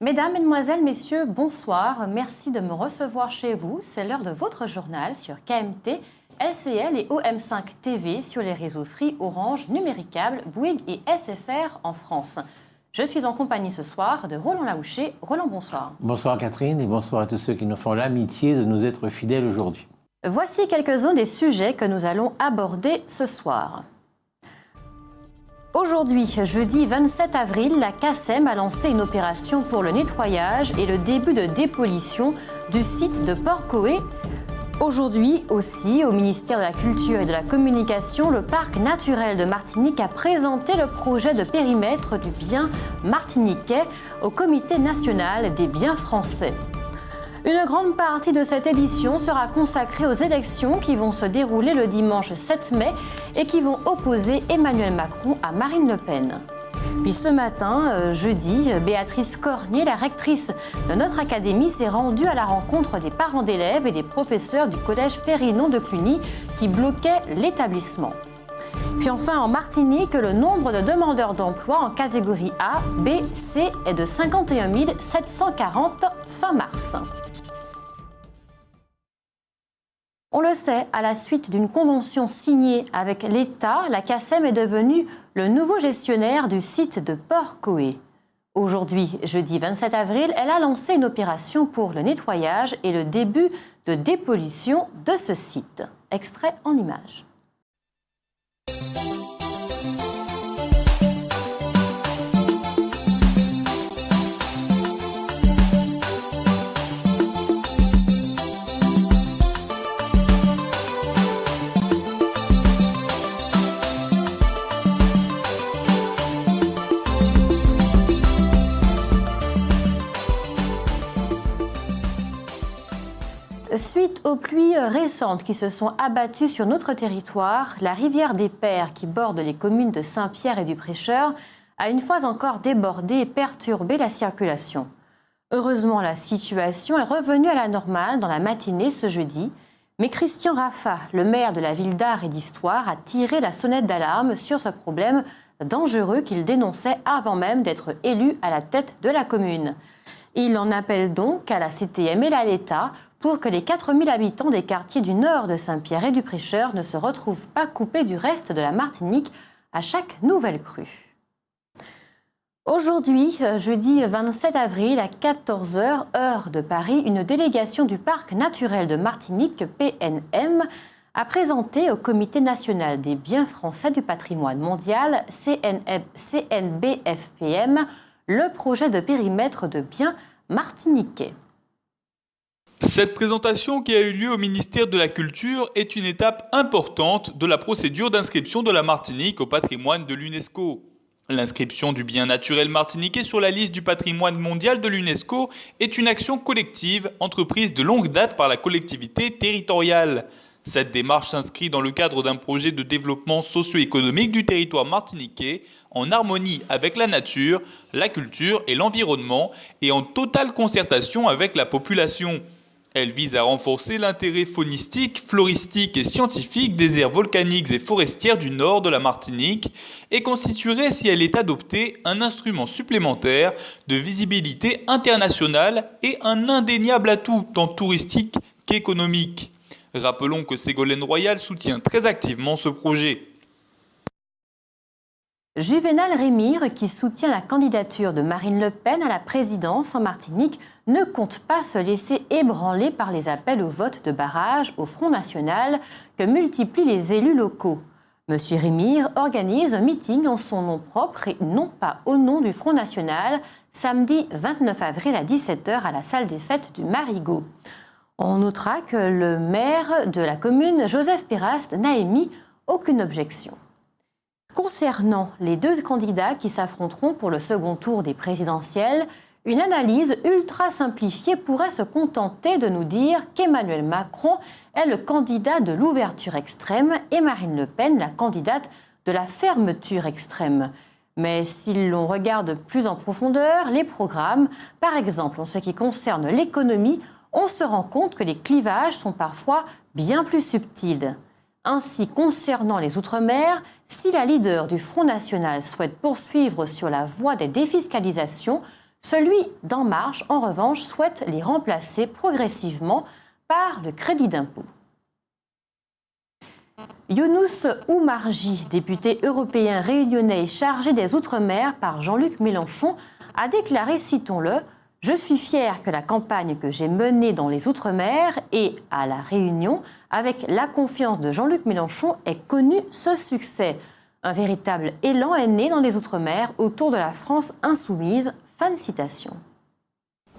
Mesdames, Mesdemoiselles, Messieurs, bonsoir. Merci de me recevoir chez vous. C'est l'heure de votre journal sur KMT, LCL et OM5 TV sur les réseaux Free, Orange, Numéricable, Bouygues et SFR en France. Je suis en compagnie ce soir de Roland Laouché. Roland, bonsoir. Bonsoir Catherine et bonsoir à tous ceux qui nous font l'amitié de nous être fidèles aujourd'hui. Voici quelques-uns des sujets que nous allons aborder ce soir. Aujourd'hui, jeudi 27 avril, la CACEM a lancé une opération pour le nettoyage et le début de dépollution du site de Port-Coët. Aujourd'hui aussi, au ministère de la Culture et de la Communication, le parc naturel de Martinique a présenté le projet de périmètre du bien martiniquais au Comité national des biens français. Une grande partie de cette édition sera consacrée aux élections qui vont se dérouler le dimanche 7 mai et qui vont opposer Emmanuel Macron à Marine Le Pen. Puis ce matin, jeudi, Béatrice Cornier, la rectrice de notre académie, s'est rendue à la rencontre des parents d'élèves et des professeurs du collège Périnon de Cluny qui bloquaient l'établissement. Puis enfin, en Martinique, le nombre de demandeurs d'emploi en catégorie A, B, C est de 51 740 fin mars. On le sait, à la suite d'une convention signée avec l'État, la CACEM est devenue le nouveau gestionnaire du site de Port-Coët. Aujourd'hui, jeudi 27 avril, elle a lancé une opération pour le nettoyage et le début de dépollution de ce site. Extrait en images. Suite aux pluies récentes qui se sont abattues sur notre territoire, la rivière des Pères, qui borde les communes de Saint-Pierre et du Prêcheur, a une fois encore débordé et perturbé la circulation. Heureusement, la situation est revenue à la normale dans la matinée ce jeudi, mais Christian Raffa, le maire de la ville d'Art et d'Histoire, a tiré la sonnette d'alarme sur ce problème dangereux qu'il dénonçait avant même d'être élu à la tête de la commune. Il en appelle donc à la CTM et à l'État pour que les 4000 habitants des quartiers du nord de Saint-Pierre et du Prêcheur ne se retrouvent pas coupés du reste de la Martinique à chaque nouvelle crue. Aujourd'hui, jeudi 27 avril, à 14h, heure de Paris, une délégation du Parc naturel de Martinique, PNM, a présenté au Comité national des biens français du patrimoine mondial, CNBFPM, le projet de périmètre de biens martiniquais. Cette présentation qui a eu lieu au ministère de la Culture est une étape importante de la procédure d'inscription de la Martinique au patrimoine de l'UNESCO. L'inscription du bien naturel martiniquais sur la liste du patrimoine mondial de l'UNESCO est une action collective entreprise de longue date par la collectivité territoriale. Cette démarche s'inscrit dans le cadre d'un projet de développement socio-économique du territoire martiniquais en harmonie avec la nature, la culture et l'environnement et en totale concertation avec la population. Elle vise à renforcer l'intérêt faunistique, floristique et scientifique des aires volcaniques et forestières du nord de la Martinique et constituerait, si elle est adoptée, un instrument supplémentaire de visibilité internationale et un indéniable atout tant touristique qu'économique. Rappelons que Ségolène Royal soutient très activement ce projet. Juvénal Rémire, qui soutient la candidature de Marine Le Pen à la présidence en Martinique, ne compte pas se laisser ébranler par les appels au vote de barrage au Front National que multiplient les élus locaux. Monsieur Rémire organise un meeting en son nom propre et non pas au nom du Front National, samedi 29 avril à 17h à la salle des fêtes du Marigot. On notera que le maire de la commune, Joseph Pérast, n'a émis aucune objection. Concernant les deux candidats qui s'affronteront pour le second tour des présidentielles, une analyse ultra simplifiée pourrait se contenter de nous dire qu'Emmanuel Macron est le candidat de l'ouverture extrême et Marine Le Pen la candidate de la fermeture extrême. Mais si l'on regarde plus en profondeur les programmes, par exemple en ce qui concerne l'économie, on se rend compte que les clivages sont parfois bien plus subtils. Ainsi, concernant les Outre-mer, si la leader du Front National souhaite poursuivre sur la voie des défiscalisations, Celui d'En Marche, en revanche, souhaite les remplacer progressivement par le crédit d'impôt. Younous Oumarji, député européen réunionnais chargé des Outre-mer par Jean-Luc Mélenchon, a déclaré, citons-le, « Je suis fier que la campagne que j'ai menée dans les Outre-mer et à La Réunion, avec la confiance de Jean-Luc Mélenchon, ait connu ce succès. Un véritable élan est né dans les Outre-mer autour de la France insoumise. » Fin de citation.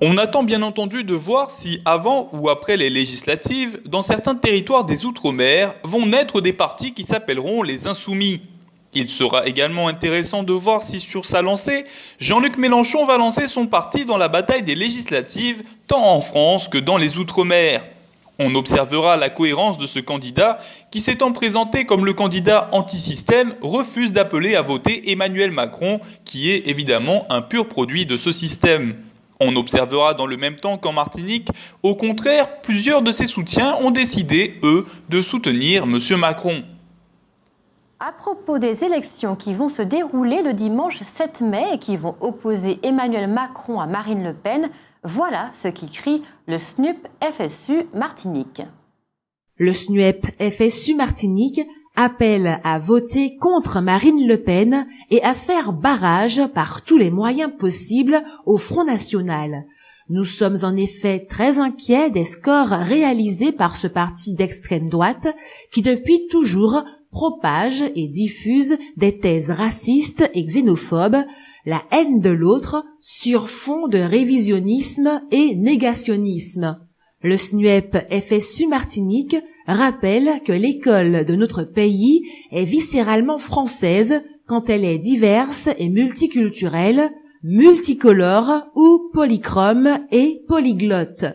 On attend bien entendu de voir si, avant ou après les législatives, dans certains territoires des Outre-mer, vont naître des partis qui s'appelleront les Insoumis. Il sera également intéressant de voir si, sur sa lancée, Jean-Luc Mélenchon va lancer son parti dans la bataille des législatives, tant en France que dans les Outre-mer. On observera la cohérence de ce candidat qui, s'étant présenté comme le candidat anti-système, refuse d'appeler à voter Emmanuel Macron, qui est évidemment un pur produit de ce système. On observera dans le même temps qu'en Martinique, au contraire, plusieurs de ses soutiens ont décidé, eux, de soutenir M. Macron. À propos des élections qui vont se dérouler le dimanche 7 mai et qui vont opposer Emmanuel Macron à Marine Le Pen, voilà ce qu'écrit le SNUP FSU Martinique. Le SNUP FSU Martinique appelle à voter contre Marine Le Pen et à faire barrage par tous les moyens possibles au Front National. Nous sommes en effet très inquiets des scores réalisés par ce parti d'extrême droite qui depuis toujours propage et diffuse des thèses racistes et xénophobes, la haine de l'autre sur fond de révisionnisme et négationnisme. Le SNUEP FSU Martinique rappelle que l'école de notre pays est viscéralement française quand elle est diverse et multiculturelle, multicolore ou polychrome et polyglotte.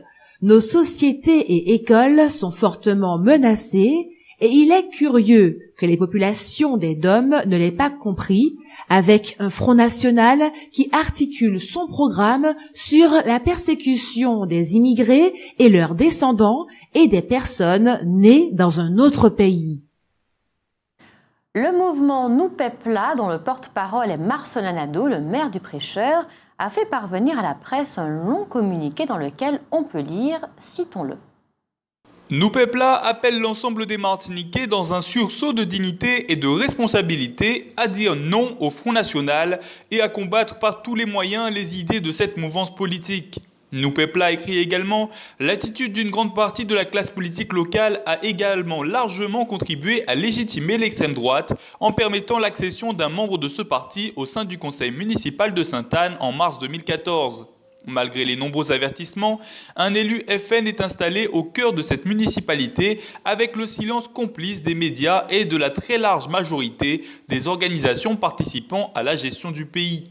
Nos sociétés et écoles sont fortement menacées et il est curieux que les populations des DOM ne l'aient pas compris, avec un Front National qui articule son programme sur la persécution des immigrés et leurs descendants et des personnes nées dans un autre pays. Le mouvement Nous Pepla, dont le porte-parole est Marcelin Nadeau, le maire du Prêcheur, a fait parvenir à la presse un long communiqué dans lequel on peut lire, citons-le. Nous Pepla appelle l'ensemble des Martiniquais dans un sursaut de dignité et de responsabilité à dire non au Front National et à combattre par tous les moyens les idées de cette mouvance politique. Nous Pepla écrit également « L'attitude d'une grande partie de la classe politique locale a également largement contribué à légitimer l'extrême droite en permettant l'accession d'un membre de ce parti au sein du conseil municipal de Sainte-Anne en mars 2014. » Malgré les nombreux avertissements, un élu FN est installé au cœur de cette municipalité avec le silence complice des médias et de la très large majorité des organisations participant à la gestion du pays.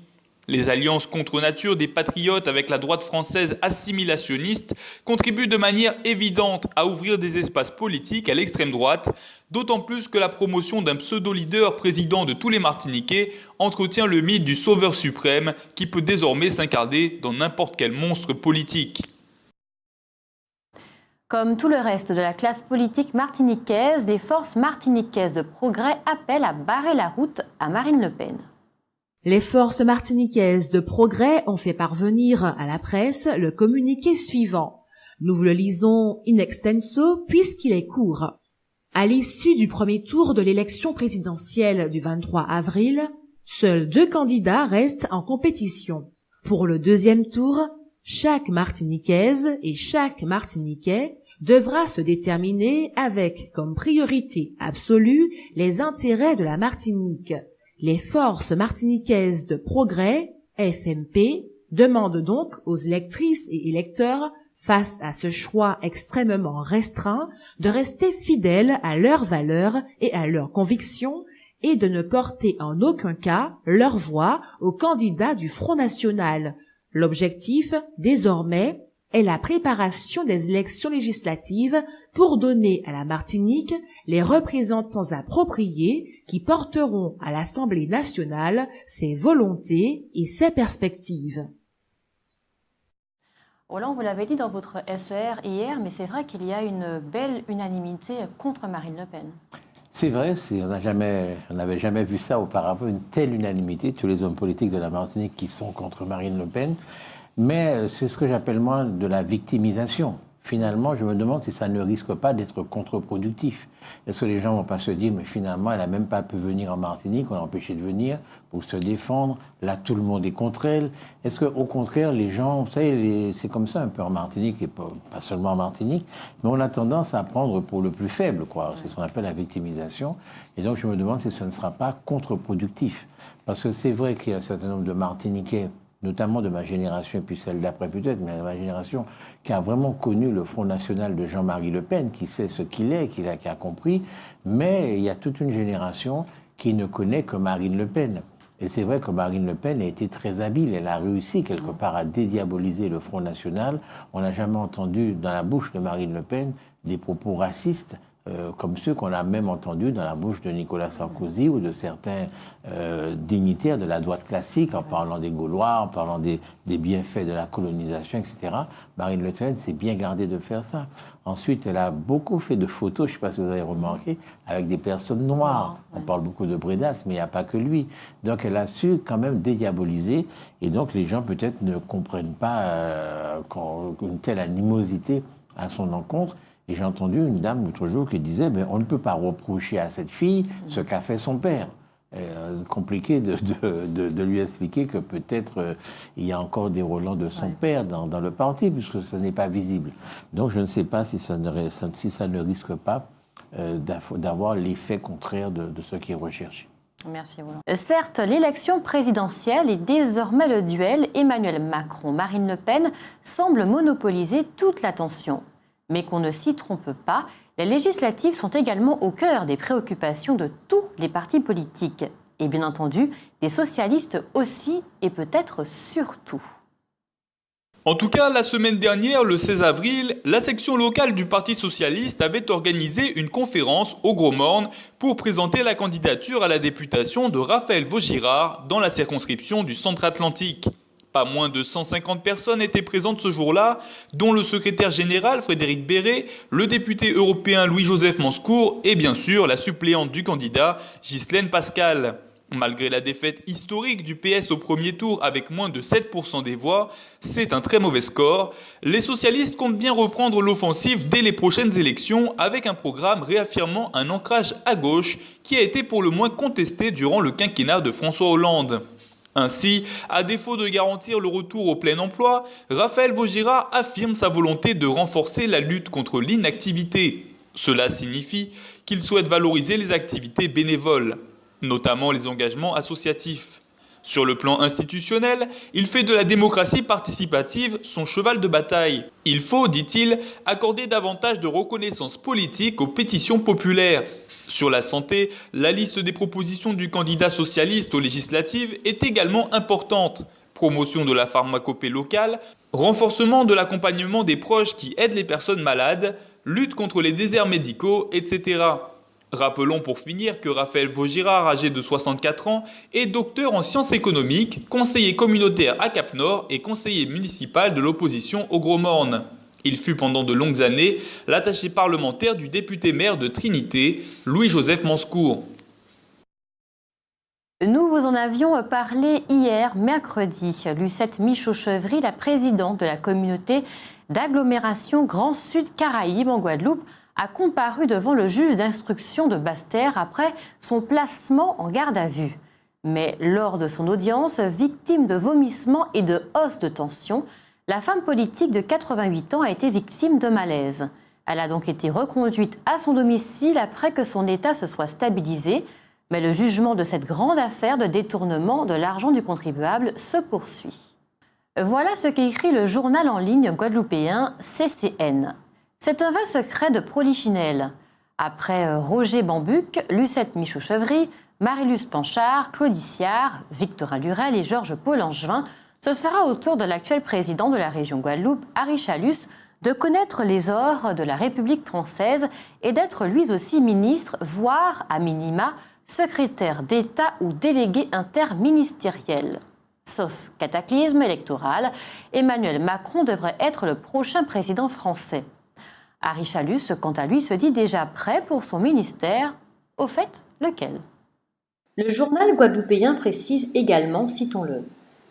Les alliances contre nature des patriotes avec la droite française assimilationniste contribuent de manière évidente à ouvrir des espaces politiques à l'extrême droite, d'autant plus que la promotion d'un pseudo-leader président de tous les Martiniquais entretient le mythe du sauveur suprême qui peut désormais s'incarner dans n'importe quel monstre politique. Comme tout le reste de la classe politique martiniquaise, les forces martiniquaises de progrès appellent à barrer la route à Marine Le Pen. Les forces martiniquaises de progrès ont fait parvenir à la presse le communiqué suivant. Nous vous le lisons in extenso puisqu'il est court. À l'issue du premier tour de l'élection présidentielle du 23 avril, seuls 2 candidats restent en compétition. Pour le deuxième tour, chaque Martiniquaise et chaque Martiniquais devra se déterminer avec comme priorité absolue les intérêts de la Martinique. Les forces martiniquaises de progrès, FMP, demandent donc aux électrices et électeurs, face à ce choix extrêmement restreint, de rester fidèles à leurs valeurs et à leurs convictions et de ne porter en aucun cas leur voix au candidat du Front National. L'objectif, désormais, est la préparation des élections législatives pour donner à la Martinique les représentants appropriés qui porteront à l'Assemblée nationale ses volontés et ses perspectives. Roland, vous l'avez dit dans votre SER hier, mais c'est vrai qu'il y a une belle unanimité contre Marine Le Pen. C'est vrai, on n'avait jamais vu ça auparavant, une telle unanimité, tous les hommes politiques de la Martinique qui sont contre Marine Le Pen. Mais c'est ce que j'appelle moi de la victimisation. Finalement, je me demande si ça ne risque pas d'être contre-productif. Est-ce que les gens ne vont pas se dire, mais finalement, elle n'a même pas pu venir en Martinique, on l'a empêché de venir pour se défendre. Là, tout le monde est contre elle. Est-ce qu'au contraire, les gens, vous savez, c'est comme ça un peu en Martinique, et pas seulement en Martinique, mais on a tendance à prendre pour le plus faible, quoi. C'est ce qu'on appelle la victimisation. Et donc, je me demande si ce ne sera pas contre-productif. Parce que c'est vrai qu'il y a un certain nombre de Martiniquais, notamment de ma génération et puis celle d'après peut-être, mais de ma génération, qui a vraiment connu le Front National de Jean-Marie Le Pen, qui sait ce qu'il est, qui a compris, mais il y a toute une génération qui ne connaît que Marine Le Pen. Et c'est vrai que Marine Le Pen a été très habile, elle a réussi quelque part à dédiaboliser le Front National. On n'a jamais entendu dans la bouche de Marine Le Pen des propos racistes, comme ceux qu'on a même entendus dans la bouche de Nicolas Sarkozy ou de certains dignitaires de la droite classique, en parlant des Gaulois, en parlant des bienfaits de la colonisation, etc. Marine Le Pen s'est bien gardée de faire ça. Ensuite, elle a beaucoup fait de photos, je ne sais pas si vous avez remarqué, avec des personnes noires. On parle beaucoup de Bredas, mais il n'y a pas que lui. Donc elle a su quand même dédiaboliser, et donc les gens peut-être ne comprennent pas une telle animosité à son encontre. Et j'ai entendu une dame l'autre jour qui disait on ne peut pas reprocher à cette fille ce qu'a fait son père. Compliqué de lui expliquer que peut-être il y a encore des relents de son père dans le parti, puisque ce n'est pas visible. Donc je ne sais pas si ça ne risque pas d'avoir l'effet contraire de ce qui est recherché. Merci, Roland. Certes, l'élection présidentielle et désormais le duel Emmanuel Macron-Marine Le Pen semble monopoliser toute l'attention. Mais qu'on ne s'y trompe pas, les législatives sont également au cœur des préoccupations de tous les partis politiques. Et bien entendu, des socialistes aussi, et peut-être surtout. En tout cas, la semaine dernière, le 16 avril, la section locale du Parti socialiste avait organisé une conférence au Gros Morne pour présenter la candidature à la députation de Raphaël Vaugirard dans la circonscription du Centre-Atlantique. Pas moins de 150 personnes étaient présentes ce jour-là, dont le secrétaire général Frédéric Béré, le député européen Louis-Joseph Manscour et bien sûr la suppléante du candidat Ghislaine Pascal. Malgré la défaite historique du PS au premier tour avec moins de 7% des voix, c'est un très mauvais score. Les socialistes comptent bien reprendre l'offensive dès les prochaines élections avec un programme réaffirmant un ancrage à gauche qui a été pour le moins contesté durant le quinquennat de François Hollande. Ainsi, à défaut de garantir le retour au plein emploi, Raphaël Vaugirard affirme sa volonté de renforcer la lutte contre l'inactivité. Cela signifie qu'il souhaite valoriser les activités bénévoles, notamment les engagements associatifs. Sur le plan institutionnel, il fait de la démocratie participative son cheval de bataille. Il faut, dit-il, accorder davantage de reconnaissance politique aux pétitions populaires. Sur la santé, la liste des propositions du candidat socialiste aux législatives est également importante. Promotion de la pharmacopée locale, renforcement de l'accompagnement des proches qui aident les personnes malades, lutte contre les déserts médicaux, etc. Rappelons pour finir que Raphaël Vaugirard, âgé de 64 ans, est docteur en sciences économiques, conseiller communautaire à Cap-Nord et conseiller municipal de l'opposition au Gros Morne. Il fut pendant de longues années l'attaché parlementaire du député-maire de Trinité, Louis-Joseph Manscour. Nous vous en avions parlé hier, mercredi. Lucette Michaud-Chevry, la présidente de la communauté d'agglomération Grand Sud Caraïbes en Guadeloupe, a comparu devant le juge d'instruction de Basse-Terre après son placement en garde à vue. Mais lors de son audience, victime de vomissements et de hausses de tension, la femme politique de 88 ans a été victime de malaise. Elle a donc été reconduite à son domicile après que son état se soit stabilisé. Mais le jugement de cette grande affaire de détournement de l'argent du contribuable se poursuit. Voilà ce qu'écrit le journal en ligne guadeloupéen CCN. C'est un vaste secret de Polichinelle. Après Roger Bambuc, Lucette Michaud-Chevry, Marie-Luce Panchard, Claudie Siard, Victorin Lurel et Georges-Paul Angevin, ce sera au tour de l'actuel président de la région Guadeloupe, Harry Chalus, de connaître les ors de la République française et d'être lui aussi ministre, voire à minima, secrétaire d'État ou délégué interministériel. Sauf cataclysme électoral, Emmanuel Macron devrait être le prochain président français. Harry Chalus, quant à lui, se dit déjà prêt pour son ministère Au fait, lequel? Le journal guadeloupéen précise également, citons-le,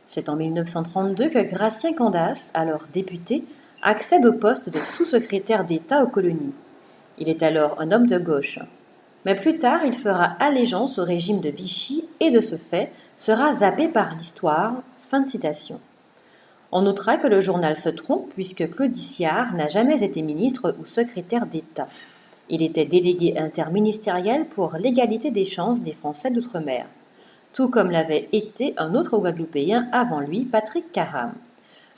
c'est en 1932 que Gratien Candace, alors député, accède au poste de sous-secrétaire d'État aux colonies. Il est alors un homme de gauche. Mais plus tard, il fera allégeance au régime de Vichy et de ce fait sera zappé par l'histoire. Fin de citation. On notera que le journal se trompe puisque Claude Iciard n'a jamais été ministre ou secrétaire d'État. Il était délégué interministériel pour l'égalité des chances des Français d'outre-mer, tout comme l'avait été un autre Guadeloupéen avant lui, Patrick Caram.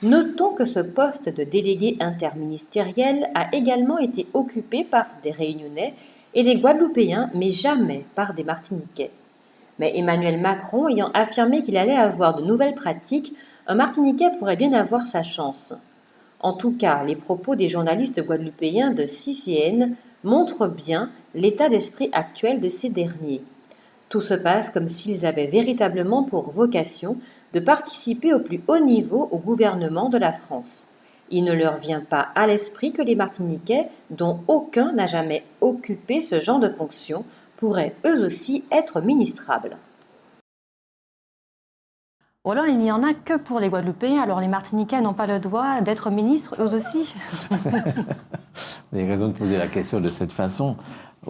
Notons que ce poste de délégué interministériel a également été occupé par des Réunionnais et des Guadeloupéens, mais jamais par des Martiniquais. Mais Emmanuel Macron ayant affirmé qu'il allait avoir de nouvelles pratiques, un Martiniquais pourrait bien avoir sa chance. En tout cas, les propos des journalistes guadeloupéens de CCN montrent bien l'état d'esprit actuel de ces derniers. Tout se passe comme s'ils avaient véritablement pour vocation de participer au plus haut niveau au gouvernement de la France. Il ne leur vient pas à l'esprit que les Martiniquais, dont aucun n'a jamais occupé ce genre de fonction, pourraient eux aussi être ministrables. Ou alors il n'y en a que pour les Guadeloupéens, alors les Martiniquais n'ont pas le droit d'être ministres, eux aussi? Vous avez raison de poser la question de cette façon.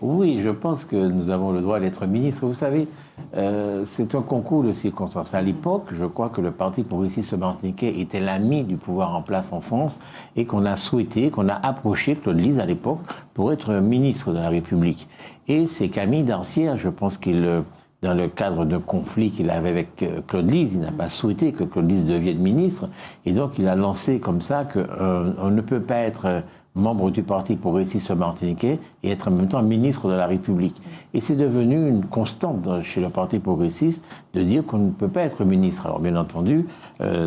Oui, je pense que nous avons le droit d'être ministres. Vous savez, c'est un concours de circonstances. À l'époque, je crois que le Parti progressiste martiniquais était l'ami du pouvoir en place en France et qu'on a souhaité, qu'on a approché Claude Lise à l'époque pour être ministre de la République. Et c'est Camille Darcière, je pense qu'il... Dans le cadre d'un conflit qu'il avait avec Claude Lise, il n'a pas souhaité que Claude Lise devienne ministre. Et donc, il a lancé comme ça qu'on ne peut pas être membre du Parti progressiste martiniquais et être en même temps ministre de la République. Et c'est devenu une constante chez le Parti progressiste de dire qu'on ne peut pas être ministre. Alors, bien entendu,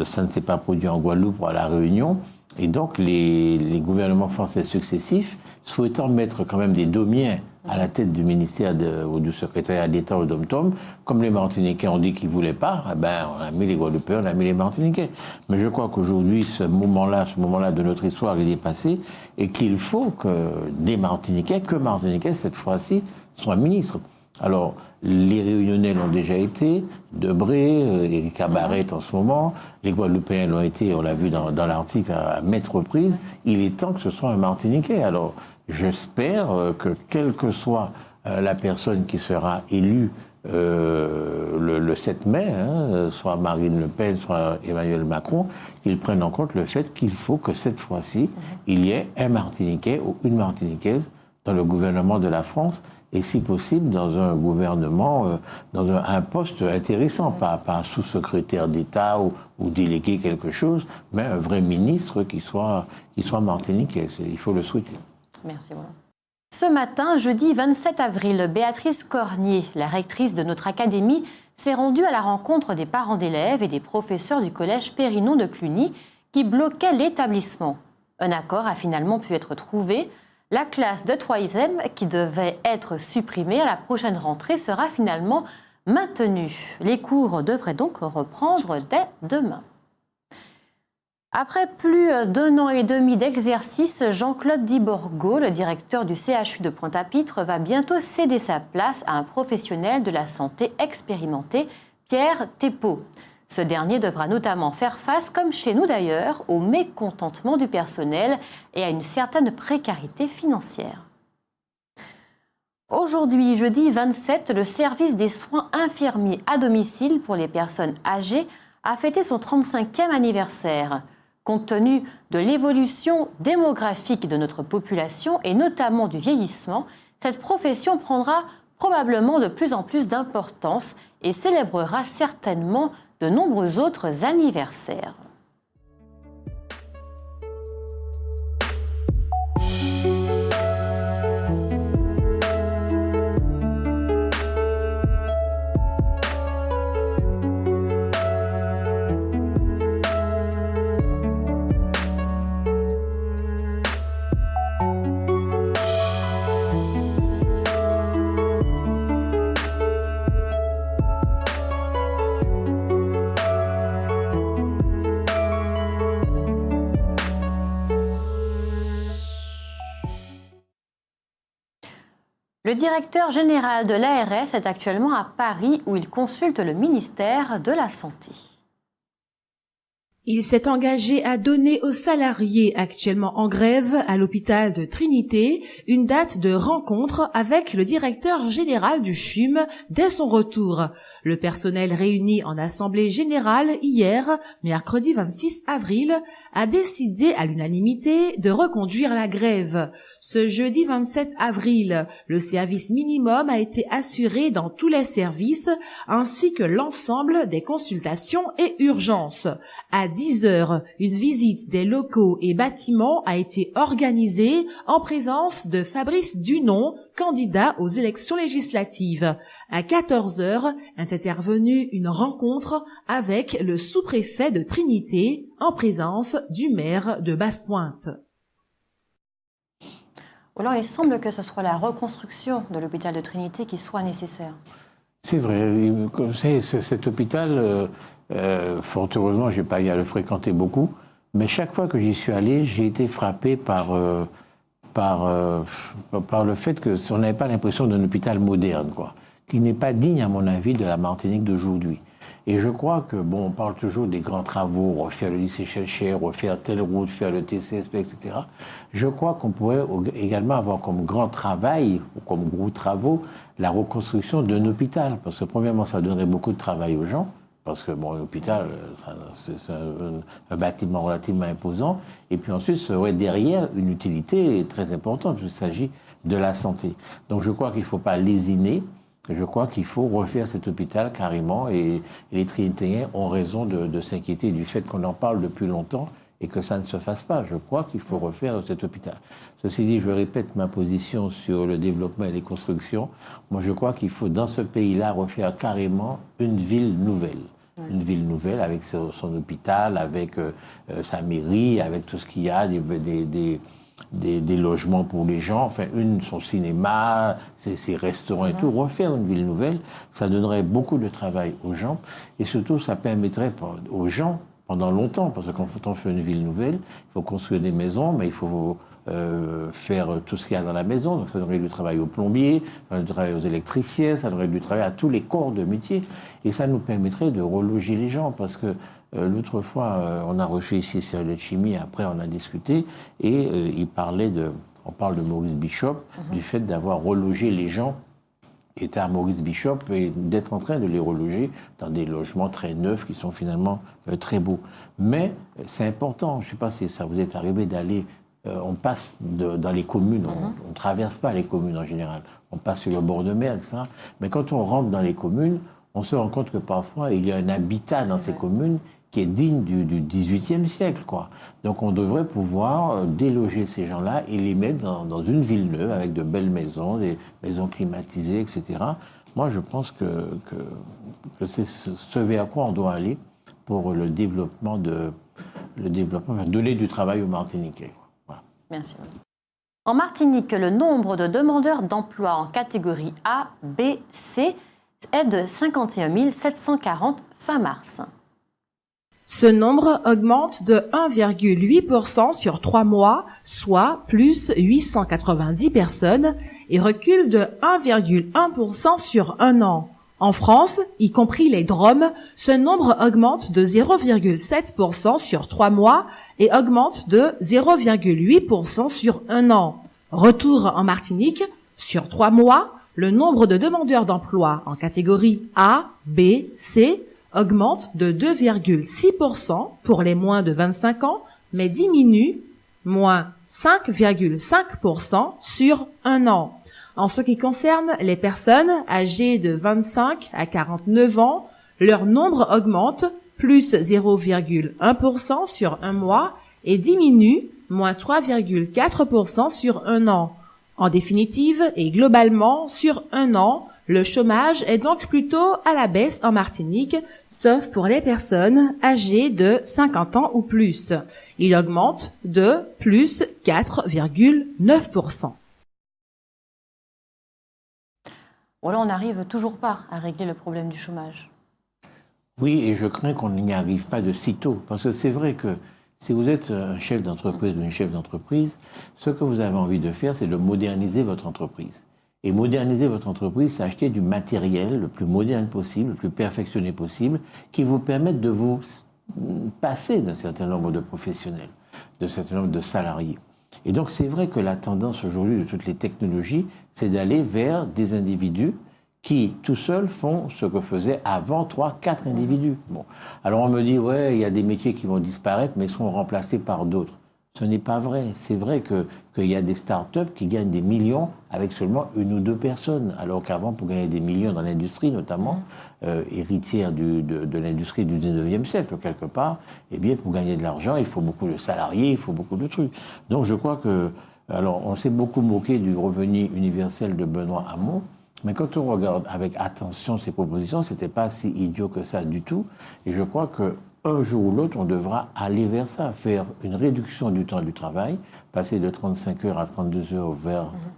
ça ne s'est pas produit en Guadeloupe ou à La Réunion. Et donc, les gouvernements français successifs, souhaitant mettre quand même des domiens à la tête du ministère ou du secrétariat d'État au Dom-Tom, comme les Martiniquais ont dit qu'ils ne voulaient pas, eh ben, on a mis les Guadeloupéens, on a mis les Martiniquais. Mais je crois qu'aujourd'hui, ce moment-là de notre histoire, il est passé, et qu'il faut que des Martiniquais, que Martiniquais, cette fois-ci, soient ministres. Alors, les Réunionnais l'ont déjà été, Debré, Éric Cabaret en ce moment, les Guadeloupéens l'ont été, on l'a vu dans l'article à maintes reprises. Il est temps que ce soit un Martiniquais. Alors, j'espère que quelle que soit la personne qui sera élue le 7 mai, soit Marine Le Pen, soit Emmanuel Macron, qu'ils prennent en compte le fait qu'il faut que cette fois-ci, il y ait un Martiniquais ou une Martiniquaise dans le gouvernement de la France, et si possible dans un gouvernement, dans un poste intéressant, pas un sous-secrétaire d'État ou délégué quelque chose, mais un vrai ministre qui soit martiniquais. Il faut le souhaiter. Merci beaucoup. Ce matin, jeudi 27 avril, Béatrice Cornier, la rectrice de notre académie, s'est rendue à la rencontre des parents d'élèves et des professeurs du collège Périnon de Cluny qui bloquaient l'établissement. Un accord a finalement pu être trouvé. La classe de 3e, qui devait être supprimée à la prochaine rentrée, sera finalement maintenue. Les cours devraient donc reprendre dès demain. Après plus d'1 an et demi d'exercice, Jean-Claude Diborgo, le directeur du CHU de Pointe-à-Pitre, va bientôt céder sa place à un professionnel de la santé expérimenté, Pierre Thépaut. Ce dernier devra notamment faire face, comme chez nous d'ailleurs, au mécontentement du personnel et à une certaine précarité financière. Aujourd'hui, jeudi 27, le service des soins infirmiers à domicile pour les personnes âgées a fêté son 35e anniversaire. Compte tenu de l'évolution démographique de notre population et notamment du vieillissement, cette profession prendra probablement de plus en plus d'importance et célébrera certainement de nombreux autres anniversaires. Le directeur général de l'ARS est actuellement à Paris où il consulte le ministère de la Santé. Il s'est engagé à donner aux salariés actuellement en grève à l'hôpital de Trinité une date de rencontre avec le directeur général du CHUM dès son retour. Le personnel réuni en assemblée générale hier, mercredi 26 avril, a décidé à l'unanimité de reconduire la grève. Ce jeudi 27 avril, le service minimum a été assuré dans tous les services ainsi que l'ensemble des consultations et urgences. À 10 heures, une visite des locaux et bâtiments a été organisée en présence de Fabrice Dunon, candidat aux élections législatives. À 14 heures est intervenue une rencontre avec le sous-préfet de Trinité en présence du maire de Basse-Pointe. Alors, il semble que ce soit la reconstruction de l'hôpital de Trinité qui soit nécessaire. C'est vrai. Cet hôpital, fort heureusement, je n'ai pas eu à le fréquenter beaucoup, mais chaque fois que j'y suis allé, j'ai été frappé par le fait qu'on n'avait pas l'impression d'un hôpital moderne, quoi, qui n'est pas digne, à mon avis, de la Martinique d'aujourd'hui. Et je crois que, bon, on parle toujours des grands travaux, refaire le lycée Chelcher, refaire telle route, faire le TCSP, etc. Je crois qu'on pourrait également avoir comme grand travail, ou comme gros travaux, la reconstruction d'un hôpital. Parce que, premièrement, ça donnerait beaucoup de travail aux gens. Parce que, bon, l'hôpital, c'est un bâtiment relativement imposant. Et puis ensuite, ça aurait derrière une utilité très importante. Il s'agit de la santé. Donc, je crois qu'il ne faut pas lésiner. Je crois qu'il faut refaire cet hôpital carrément. Et les Trinitéens ont raison de s'inquiéter du fait qu'on en parle depuis longtemps et que ça ne se fasse pas. Je crois qu'il faut refaire cet hôpital. Ceci dit, je répète ma position sur le développement et les constructions. Moi, je crois qu'il faut, dans ce pays-là, refaire carrément une ville nouvelle. Une ville nouvelle avec son hôpital, avec sa mairie, avec tout ce qu'il y a, des logements pour les gens, enfin, son cinéma, ses restaurants et tout. Refaire une ville nouvelle, ça donnerait beaucoup de travail aux gens et surtout, ça permettrait aux gens pendant longtemps, parce que quand on fait une ville nouvelle, il faut construire des maisons, mais il faut faire tout ce qu'il y a dans la maison. Donc ça donnerait du travail aux plombiers, ça donnerait du travail aux électriciens, ça donnerait du travail à tous les corps de métier. Et ça nous permettrait de reloger les gens, parce que l'autre fois, on a reçu ici Cyril Letchimy, après on a discuté, et on parle de Maurice Bishop, du fait d'avoir relogé les gens qui étaient à Maurice Bishop et d'être en train de les reloger dans des logements très neufs qui sont finalement très beaux. Mais c'est important, je ne sais pas si ça vous est arrivé d'aller, on passe dans les communes, on ne traverse pas les communes en général, on passe sur le bord de mer, etc. Mais quand on rentre dans les communes, on se rend compte que parfois il y a un habitat dans ces communes qui est digne du XVIIIe siècle, quoi. Donc on devrait pouvoir déloger ces gens-là et les mettre dans une ville neuve avec de belles maisons, des maisons climatisées, etc. Moi, je pense que c'est ce vers quoi on doit aller pour le développement, donner du travail aux Martiniquais. Voilà. Merci. En Martinique, le nombre de demandeurs d'emploi en catégorie A, B, C est de 51 740 fin mars. Ce nombre augmente de 1,8% sur 3 mois, soit plus 890 personnes, et recule de 1,1% sur un an. En France, y compris les DROM, ce nombre augmente de 0,7% sur 3 mois et augmente de 0,8% sur un an. Retour en Martinique, sur 3 mois, le nombre de demandeurs d'emploi en catégorie A, B, C augmente de 2,6% pour les moins de 25 ans, mais diminue, moins 5,5% sur un an. En ce qui concerne les personnes âgées de 25 à 49 ans, leur nombre augmente, plus 0,1% sur un mois, et diminue, moins 3,4% sur un an. En définitive et globalement, sur un an, le chômage est donc plutôt à la baisse en Martinique, sauf pour les personnes âgées de 50 ans ou plus. Il augmente de plus 4,9%. Voilà, on n'arrive toujours pas à régler le problème du chômage. Oui, et je crains qu'on n'y arrive pas de sitôt. Parce que c'est vrai que si vous êtes un chef d'entreprise ou une chef d'entreprise, ce que vous avez envie de faire, c'est de moderniser votre entreprise. Et moderniser votre entreprise, c'est acheter du matériel le plus moderne possible, le plus perfectionné possible, qui vous permette de vous passer d'un certain nombre de professionnels, d'un certain nombre de salariés. Et donc c'est vrai que la tendance aujourd'hui de toutes les technologies, c'est d'aller vers des individus qui, tout seuls, font ce que faisaient avant 3, 4 individus. Bon. Alors on me dit, ouais, il y a des métiers qui vont disparaître, mais seront remplacés par d'autres. Ce n'est pas vrai. C'est vrai qu'il y a des start-up qui gagnent des millions avec seulement 1 ou 2 personnes, alors qu'avant, pour gagner des millions dans l'industrie, notamment, héritière de l'industrie du 19e siècle, quelque part, eh bien, pour gagner de l'argent, il faut beaucoup de salariés, il faut beaucoup de trucs. Donc je crois que... Alors, on s'est beaucoup moqué du revenu universel de Benoît Hamon, mais quand on regarde avec attention ces propositions, c'était pas si idiot que ça du tout. Et je crois que un jour ou l'autre, on devra aller vers ça, faire une réduction du temps du travail, passer de 35 heures à 32 heures,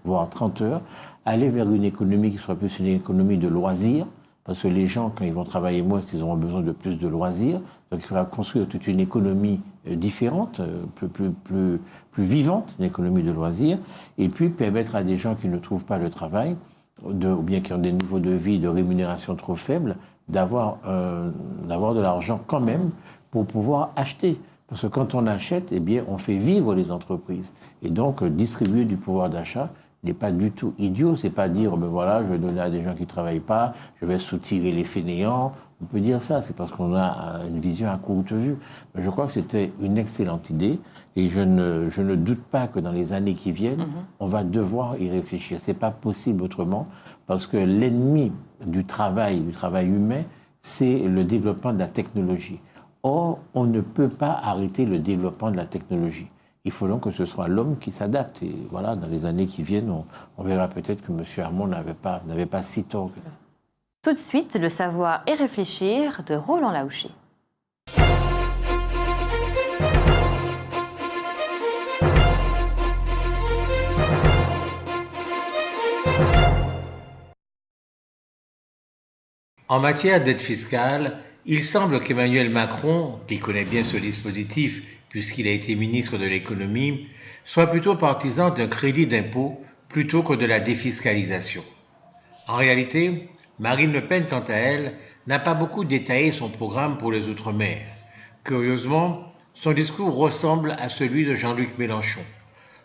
voire 30 heures, aller vers une économie qui soit plus une économie de loisirs, parce que les gens, quand ils vont travailler moins, ils auront besoin de plus de loisirs. Donc il faudra construire toute une économie différente, plus vivante, une économie de loisirs, et puis permettre à des gens qui ne trouvent pas le travail, ou bien qui ont des niveaux de vie, de rémunération trop faibles, d'avoir de l'argent quand même pour pouvoir acheter. Parce que quand on achète, eh bien, on fait vivre les entreprises. Et donc, distribuer du pouvoir d'achat n'est pas du tout idiot. C'est pas dire, ben voilà, je vais donner à des gens qui ne travaillent pas, je vais soutirer les fainéants. On peut dire ça, c'est parce qu'on a une vision à courte vue. Mais je crois que c'était une excellente idée et je ne doute pas que dans les années qui viennent, on va devoir y réfléchir. C'est pas possible autrement parce que l'ennemi du travail humain, c'est le développement de la technologie. Or, on ne peut pas arrêter le développement de la technologie. Il faut donc que ce soit l'homme qui s'adapte. Et voilà, dans les années qui viennent, on verra peut-être que M. Hamon n'avait pas si tort que ça. Tout de suite, le savoir et réfléchir de Roland Laouché. En matière d'aide fiscale, il semble qu'Emmanuel Macron, qui connaît bien ce dispositif puisqu'il a été ministre de l'économie, soit plutôt partisan d'un crédit d'impôt plutôt que de la défiscalisation. En réalité, Marine Le Pen, quant à elle, n'a pas beaucoup détaillé son programme pour les Outre-mer. Curieusement, son discours ressemble à celui de Jean-Luc Mélenchon.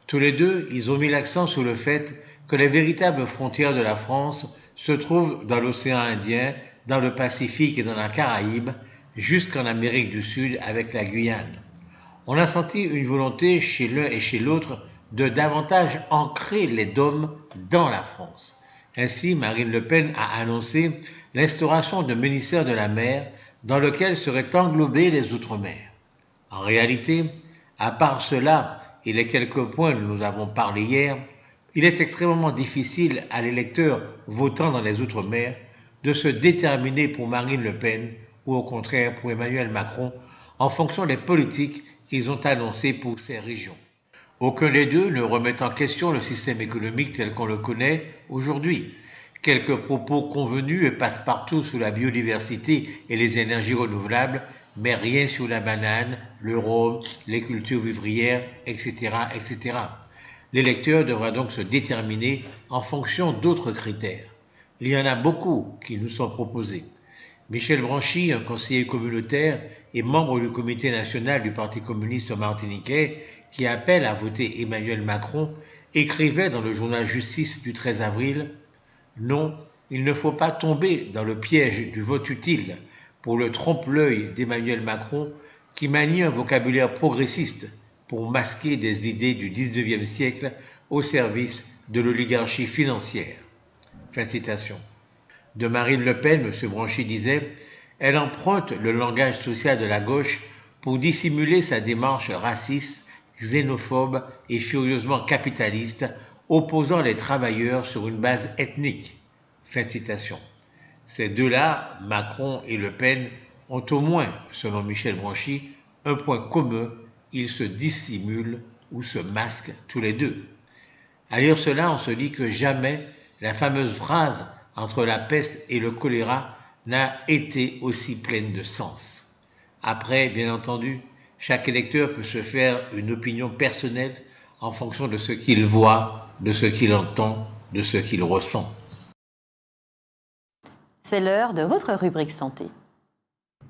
Tous les deux, ils ont mis l'accent sur le fait que les véritables frontières de la France se trouvent dans l'océan Indien, dans le Pacifique et dans la Caraïbe, jusqu'en Amérique du Sud avec la Guyane. On a senti une volonté chez l'un et chez l'autre de davantage ancrer les DOM dans la France. Ainsi, Marine Le Pen a annoncé l'instauration d'un ministère de la mer dans lequel seraient englobés les Outre-mer. En réalité, à part cela et les quelques points dont nous avons parlé hier, il est extrêmement difficile à l'électeur votant dans les Outre-mer de se déterminer pour Marine Le Pen ou au contraire pour Emmanuel Macron en fonction des politiques qu'ils ont annoncées pour ces régions. Aucun des deux ne remet en question le système économique tel qu'on le connaît aujourd'hui. Quelques propos convenus et passe-partout sur la biodiversité et les énergies renouvelables, mais rien sur la banane, le rhum, les cultures vivrières, etc., etc. L'électeur devra donc se déterminer en fonction d'autres critères. Il y en a beaucoup qui nous sont proposés. Michel Branchi, un conseiller communautaire et membre du comité national du Parti communiste martiniquais, qui appelle à voter Emmanuel Macron, écrivait dans le journal Justice du 13 avril « Non, il ne faut pas tomber dans le piège du vote utile pour le trompe-l'œil d'Emmanuel Macron qui manie un vocabulaire progressiste pour masquer des idées du 19e siècle au service de l'oligarchie financière. » Fin de citation. De Marine Le Pen, M. Branchi disait « Elle emprunte le langage social de la gauche pour dissimuler sa démarche raciste, xénophobe et furieusement capitaliste, opposant les travailleurs sur une base ethnique. » Fin de citation. Ces deux-là, Macron et Le Pen, ont au moins, selon Michel Branchi, un point commun, ils se dissimulent ou se masquent tous les deux. À lire cela, on se dit que jamais la fameuse phrase « entre la peste et le choléra » n'a été aussi pleine de sens. Après, bien entendu, chaque électeur peut se faire une opinion personnelle en fonction de ce qu'il voit, de ce qu'il entend de ce qu'il ressent. C'est l'heure de votre rubrique santé.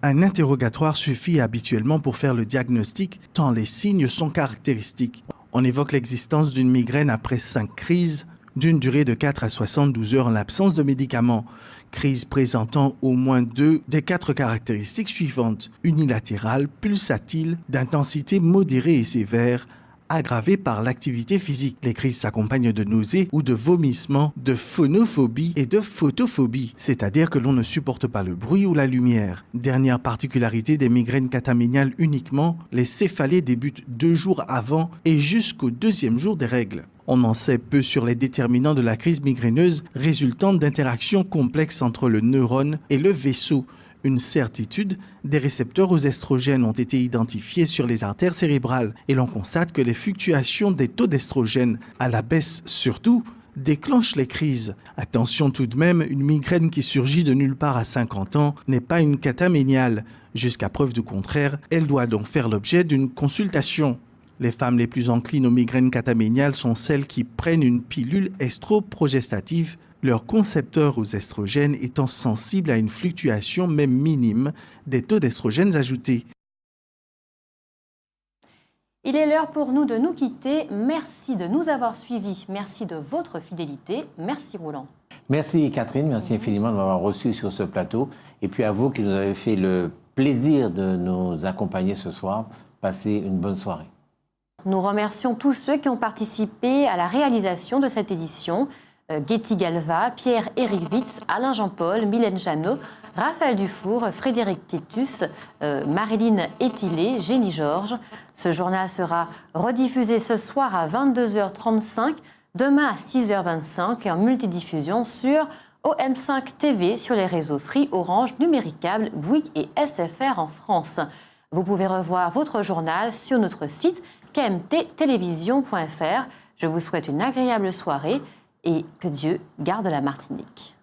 Un interrogatoire suffit habituellement pour faire le diagnostic, tant les signes sont caractéristiques. On évoque l'existence d'une migraine après 5 crises, d'une durée de 4 à 72 heures en l'absence de médicaments. Crise présentant au moins 2 des 4 caractéristiques suivantes: unilatérale, pulsatile, d'intensité modérée et sévère, aggravée par l'activité physique. Les crises s'accompagnent de nausées ou de vomissements, de phonophobie et de photophobie, c'est-à-dire que l'on ne supporte pas le bruit ou la lumière. Dernière particularité des migraines cataméniales uniquement, les céphalées débutent 2 jours avant et jusqu'au 2e jour des règles. On en sait peu sur les déterminants de la crise migraineuse résultant d'interactions complexes entre le neurone et le vaisseau. Une certitude, des récepteurs aux estrogènes ont été identifiés sur les artères cérébrales et l'on constate que les fluctuations des taux d'estrogène, à la baisse surtout, déclenchent les crises. Attention tout de même, une migraine qui surgit de nulle part à 50 ans n'est pas une cataméniale. Jusqu'à preuve du contraire, elle doit donc faire l'objet d'une consultation. Les femmes les plus enclines aux migraines cataméniales sont celles qui prennent une pilule estroprogestative, leur concepteur aux estrogènes étant sensible à une fluctuation même minime des taux d'estrogènes ajoutés. Il est l'heure pour nous de nous quitter. Merci de nous avoir suivis. Merci de votre fidélité. Merci Roland. Merci Catherine, merci infiniment de m'avoir reçu sur ce plateau. Et puis à vous qui nous avez fait le plaisir de nous accompagner ce soir, passez une bonne soirée. Nous remercions tous ceux qui ont participé à la réalisation de cette édition. Getty Galva, Pierre-Éric Witz, Alain Jean-Paul, Mylène Janot, Raphaël Dufour, Frédéric Tétus, Marilyn Étilé, Génie Georges. Ce journal sera rediffusé ce soir à 22h35, demain à 6h25 et en multidiffusion sur OM5 TV sur les réseaux Free, Orange, Numéricable, Bouygues et SFR en France. Vous pouvez revoir votre journal sur notre site kmttelevision.fr. Je vous souhaite une agréable soirée et que Dieu garde la Martinique.